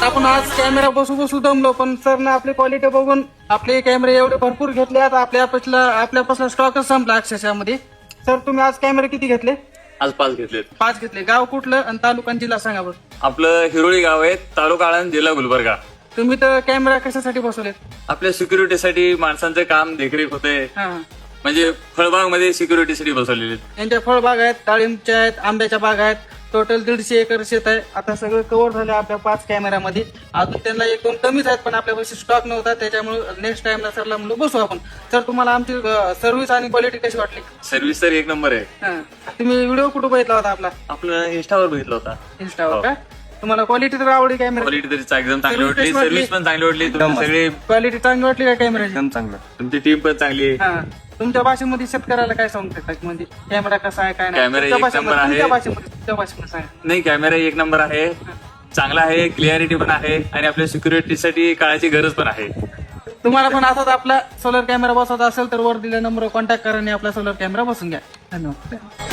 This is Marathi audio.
आपण आज कॅमेरा बसू दमलो, पण सरने आपली क्वालिटी बघून आपले कॅमेरे एवढे भरपूर घेतले. आता आपल्यापासून स्टॉकच संपला अक्षरशःमध्ये. सर तुम्ही आज कॅमेरे किती घेतले? आज 5 घेतलेत. 5 घेतले. गाव कुठलं आणि तालुका आणि जिल्हा सांगा बरं. आपलं हिरोळी गाव आहे, तालुका आळंद, जिल्हा गुलबर्गा. तुम्ही तर कॅमेरा कशासाठी बसवलेत? आपल्या सिक्युरिटीसाठी माणसांचं काम देखरेख होते, हा, म्हणजे फळबाग मध्ये सिक्युरिटीसाठी बसवलेले. यांच्या फळबाग आहेत, डाळिंबच्या आहेत, आंब्याच्या बाग आहेत. टोटल 150 एकर शेत आहे. आता सगळं कव्हर झालं आपल्या 5 कॅमेऱ्यामध्ये. अजून त्यांना 1-2 कमीच आहेत, पण आपल्यापाशी स्टॉक नव्हता, त्याच्यामुळे नेक्स्ट टाइमला सरला म्हणलं बसू आपण. सर तुम्हाला आमची सर्व्हिस आणि क्वालिटी कशी वाटली? सर्व्हिस तर 1 नंबर आहे. हा. तुम्ही व्हिडिओ कुठं बघितला होता आपला? आपलं इंस्टावर बघितलं होता. इंस्टावर का? तुम्हाला क्वालिटी तर आवडली कॅमेरा? क्वालिटी तरी एकदम चांगली वाटली, Service सर्व्हिस पण चांगली वाटली. तुम्ही सगळे क्वालिटी चांगली वाटली का कॅमेराची? एकदम चांगलं. तुमची टीम पण चांगली आहे. हा. तुमच्या भाषेमध्ये शेतकऱ्याला काय सांगू शकता म्हणजे कॅमेरा कसा आहे काय नाही? कॅमेरा तुमच्या एक नंबर भाषेमध्ये, आहे. तुमच्या भाषेमध्ये सांगा. नाही, कॅमेरा 1 नंबर आहे, चांगला आहे, क्लिअरिटी पण आहे आणि आपल्या सिक्युरिटीसाठी काळाची गरज पण आहे. तुम्हाला पण असाच आपला सोलर कॅमेरा बसवायचा असेल तर वर दिलेल्या नंबरवर कॉन्टॅक्ट करा आणि आपला सोलर कॅमेरा बसून घ्या. धन्यवाद.